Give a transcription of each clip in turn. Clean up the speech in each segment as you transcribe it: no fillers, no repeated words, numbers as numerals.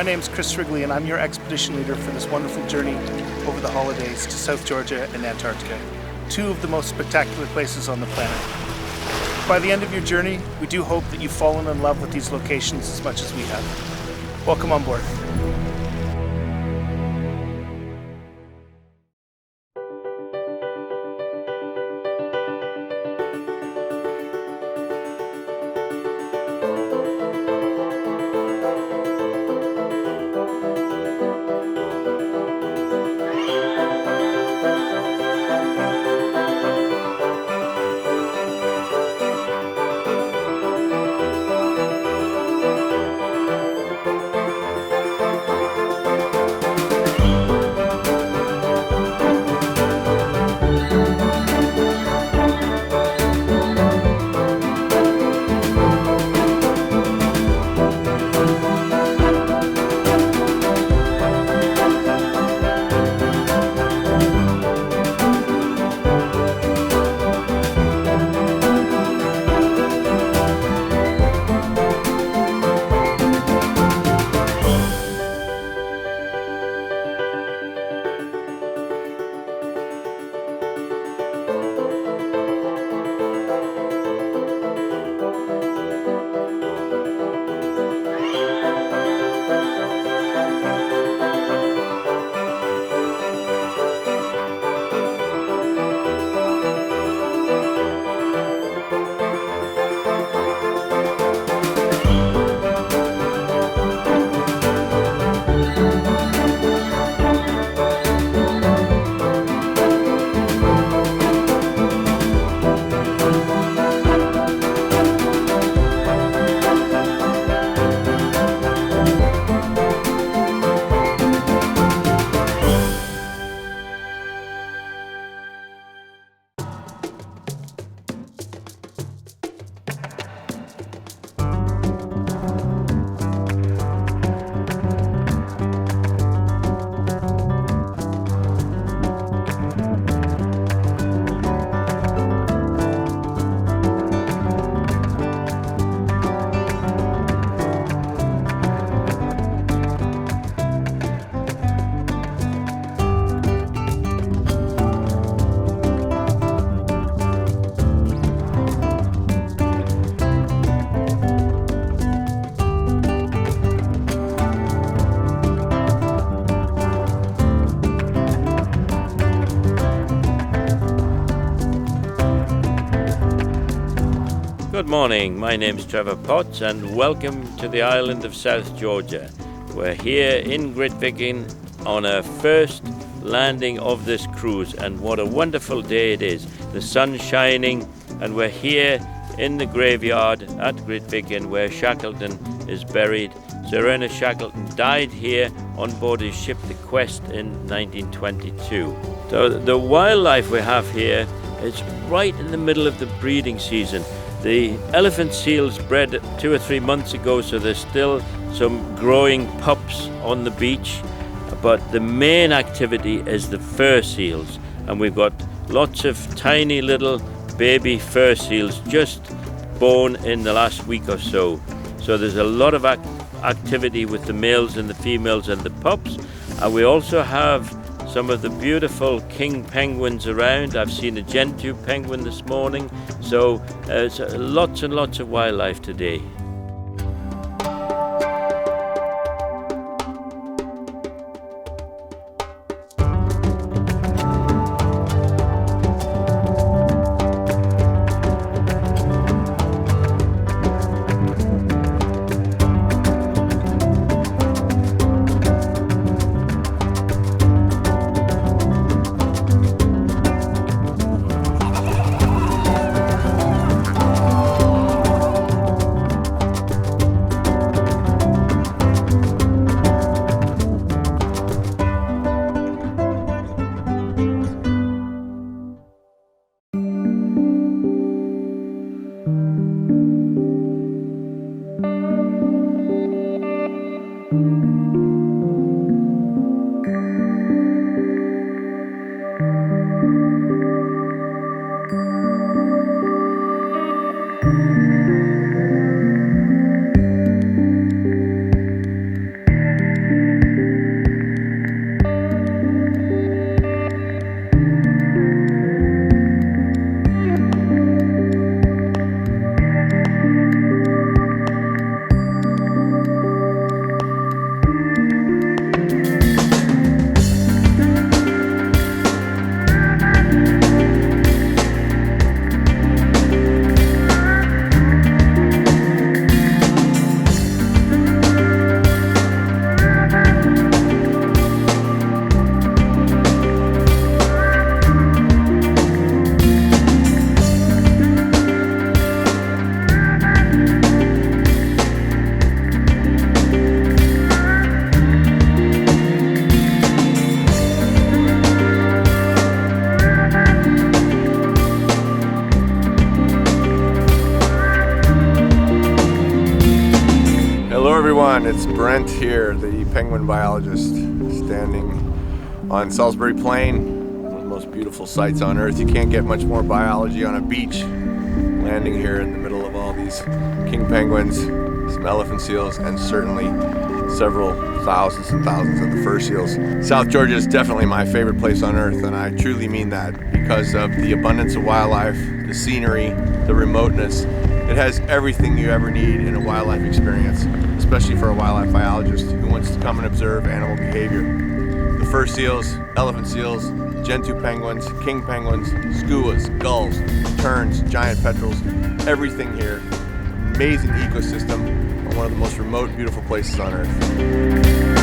My name's Chris Wrigley and I'm your expedition leader for this wonderful journey over the holidays to South Georgia and Antarctica, two of the most spectacular places on the planet. By the end of your journey, we do hope that you've fallen in love with these locations as much as we have. Welcome on board. Good morning, my name is Trevor Potts and welcome to the island of South Georgia. We're here in Great Viking on our first landing of this cruise, and what a wonderful day it is. The sun's shining and we're here in the graveyard at Great Viking where Shackleton is buried. Sir Ernest Shackleton died here on board his ship the Quest in 1922. So the wildlife we have here is right in the middle of the breeding season. The elephant seals bred 2 or 3 months ago, so there's still some growing pups on the beach, but the main activity is the fur seals, and we've got lots of tiny little baby fur seals just born in the last week or so. So there's a lot of activity with the males and the females and the pups, and we also have some of the beautiful king penguins around. I've seen a gentoo penguin this morning, so there's lots and lots of wildlife today. Brent here, the penguin biologist, standing on Salisbury Plain, one of the most beautiful sights on Earth. You can't get much more biology on a beach, landing here in the middle of all these king penguins, some elephant seals, and certainly several thousands and thousands of the fur seals. South Georgia is definitely my favorite place on Earth, and I truly mean that because of the abundance of wildlife, the scenery, the remoteness. It has everything you ever need in a wildlife experience, especially for a wildlife biologist who wants to come and observe animal behavior. The fur seals, elephant seals, gentoo penguins, king penguins, skuas, gulls, terns, giant petrels, everything here. Amazing ecosystem on one of the most remote, beautiful places on Earth.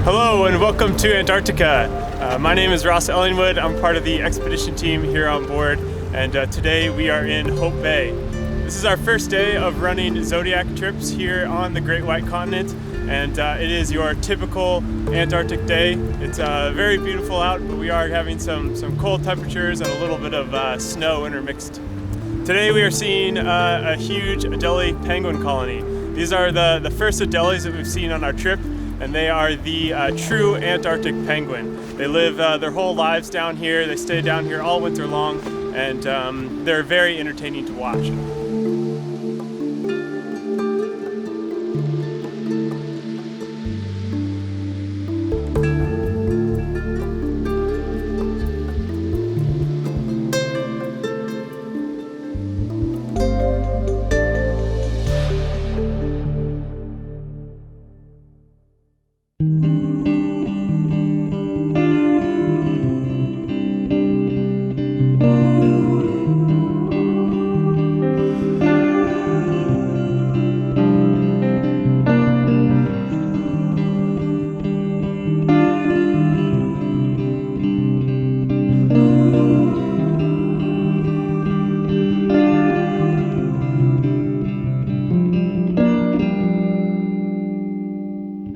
Hello and welcome to Antarctica. My name is Ross Ellingwood. I'm part of the expedition team here on board, and today we are in Hope Bay. This is our first day of running Zodiac trips here on the Great White Continent, and it is your typical Antarctic day. It's very beautiful out, but we are having some cold temperatures and a little bit of snow intermixed. Today we are seeing a huge Adelie penguin colony. These are the first Adelies that we've seen on our trip, and they are the true Antarctic penguin. They live their whole lives down here. They stay down here all winter long, and they're very entertaining to watch.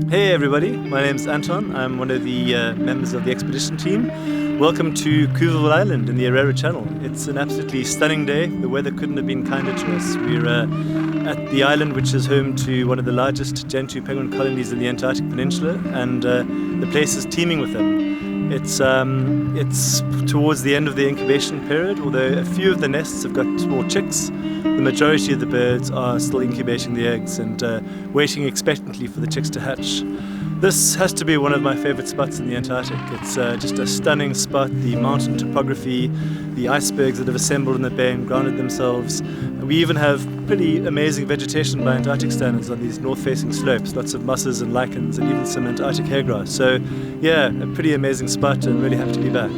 Hey everybody, my name's Anton. I'm one of the members of the expedition team. Welcome to Couvreville Island in the Herrera Channel. It's an absolutely stunning day. The weather couldn't have been kinder to us. We're at the island which is home to one of the largest gentoo penguin colonies in the Antarctic Peninsula, and the place is teeming with them. It's towards the end of the incubation period, although a few of the nests have got small chicks. The majority of the birds are still incubating the eggs and waiting expectantly for the chicks to hatch. This has to be one of my favorite spots in the Antarctic. It's just a stunning spot. The mountain topography, the icebergs that have assembled in the bay and grounded themselves. We even have pretty amazing vegetation by Antarctic standards on these north-facing slopes. Lots of mosses and lichens and even some Antarctic hair grass. So yeah, a pretty amazing spot and really happy to be back.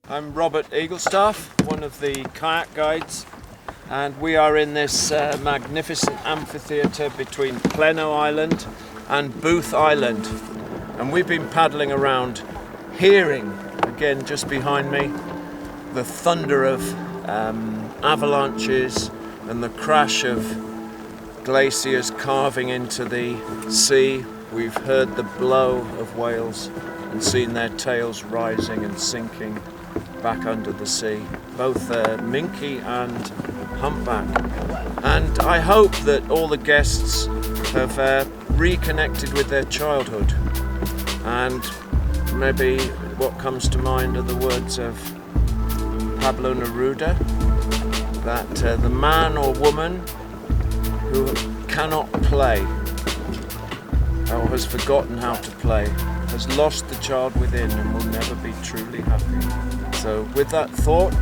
I'm Robert Eaglestaff, one of the kayak guides, and we are in this magnificent amphitheatre between Pleno Island and Booth Island, and we've been paddling around, hearing, again just behind me, the thunder of avalanches and the crash of glaciers carving into the sea. We've heard the blow of whales and seen their tails rising and sinking back under the sea, both minke and humpback. And I hope that all the guests have reconnected with their childhood, and maybe what comes to mind are the words of Pablo Neruda, that the man or woman who cannot play or has forgotten how to play has lost the child within and will never be truly happy. So with that thought,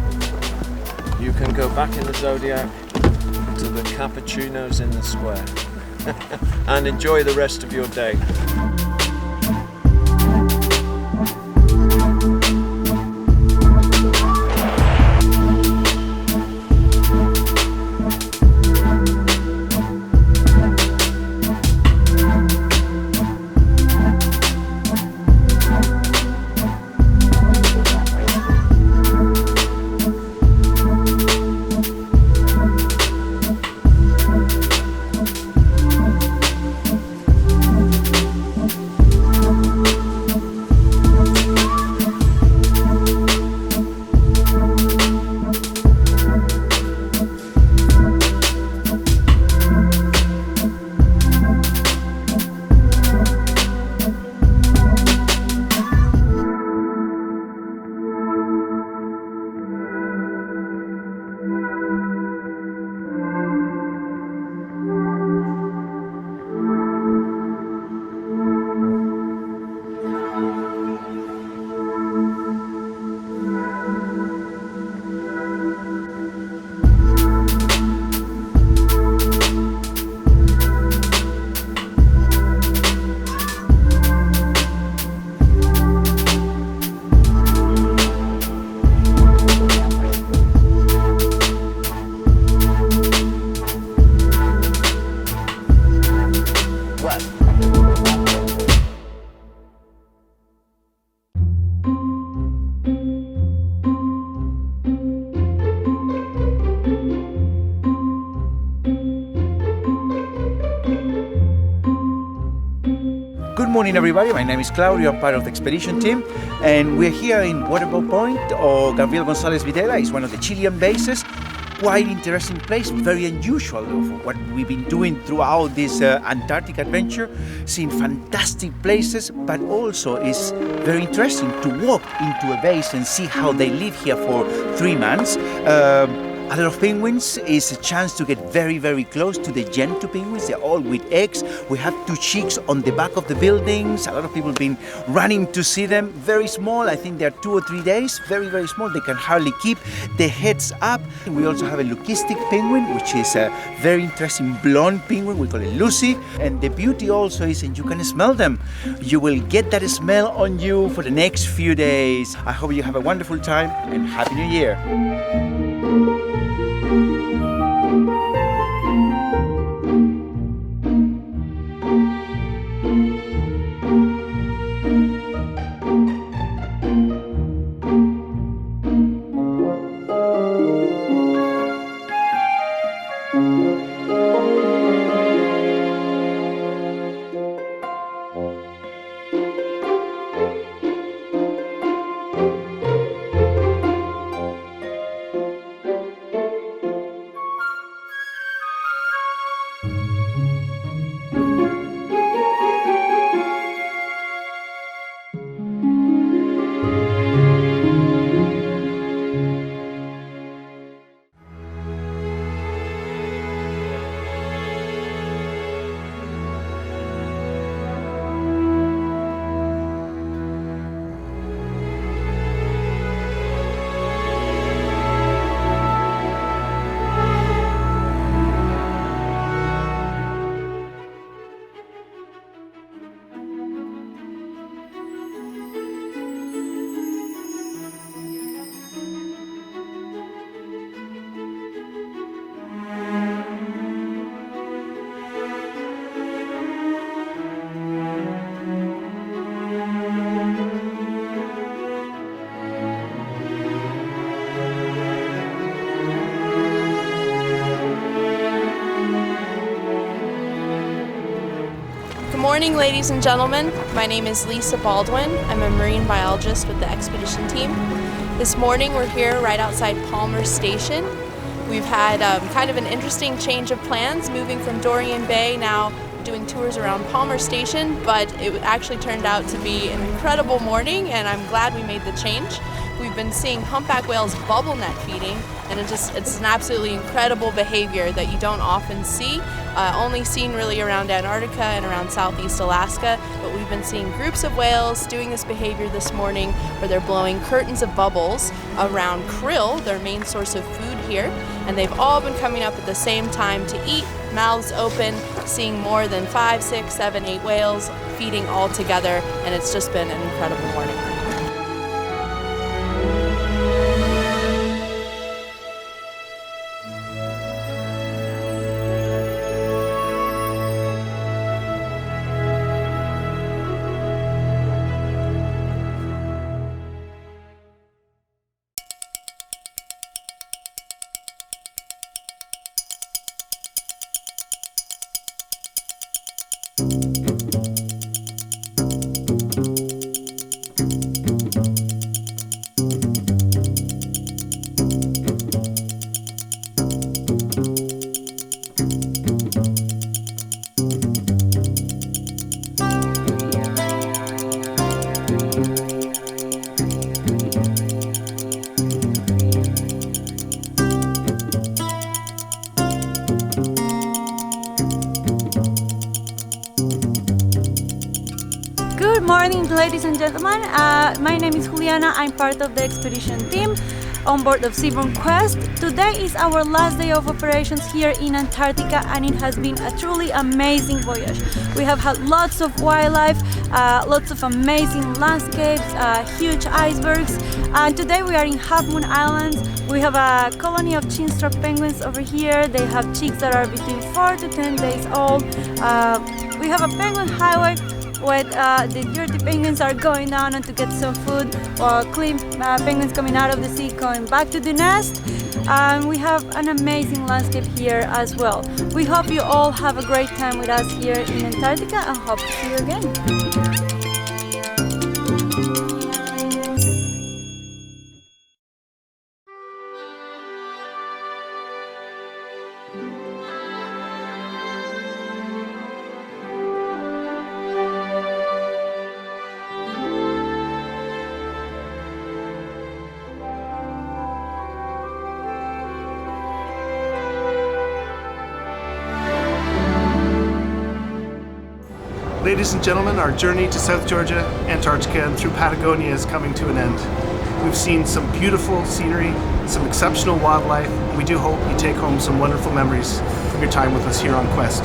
you can go back in the Zodiac to the cappuccinos in the square and enjoy the rest of your day. morning, everybody. My name is Claudio. I'm part of the expedition team, and we're here in Waterbow Point, or Gabriel Gonzalez Videla. It's one of the Chilean bases. Quite interesting place, very unusual for what we've been doing throughout this Antarctic adventure, seeing fantastic places, but also it's very interesting to walk into a base and see how they live here for 3 months. A lot of penguins is a chance to get very, very close to the gentoo penguins. They're all with eggs. We have 2 chicks on the back of the buildings. A lot of people have been running to see them. Very small, I think they're 2 or 3 days. Very, very small. They can hardly keep their heads up. We also have a leucistic penguin, which is a very interesting blonde penguin. We call it Lucy. And the beauty also is, and you can smell them. You will get that smell on you for the next few days. I hope you have a wonderful time and Happy New Year. Good morning, ladies and gentlemen. My name is Lisa Baldwin. I'm a marine biologist with the expedition team. This morning we're here right outside Palmer Station. We've had kind of an interesting change of plans, moving from Dorrien Bay, now doing tours around Palmer Station, but it actually turned out to be an incredible morning, and I'm glad we made the change. We've been seeing humpback whales bubble net feeding, and it's an absolutely incredible behavior that you don't often see. Only seen really around Antarctica and around Southeast Alaska, but we've been seeing groups of whales doing this behavior this morning where they're blowing curtains of bubbles around krill, their main source of food here, and they've all been coming up at the same time to eat, mouths open, seeing more than 5, 6, 7, 8 whales feeding all together, and it's just been an incredible morning. Good morning, ladies and gentlemen. My name is Juliana. I'm part of the expedition team on board of Seabourn Quest. Today is our last day of operations here in Antarctica, and it has been a truly amazing voyage. We have had lots of wildlife, lots of amazing landscapes, huge icebergs, and today we are in Half Moon Island. We have a colony of chinstrap penguins over here. They have chicks that are between 4 to 10 days old. We have a penguin highway where the dirty penguins are going down and to get some food, while clean penguins coming out of the sea going back to the nest. and we have an amazing landscape here as well. We hope you all have a great time with us here in Antarctica and hope to see you again. Ladies and gentlemen, our journey to South Georgia, Antarctica, and through Patagonia is coming to an end. We've seen some beautiful scenery, some exceptional wildlife, and we do hope you take home some wonderful memories from your time with us here on Quest.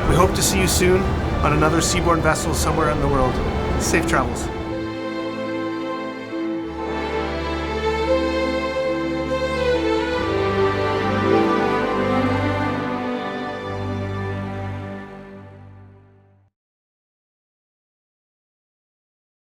We hope to see you soon on another Seabourn vessel somewhere in the world. Safe travels.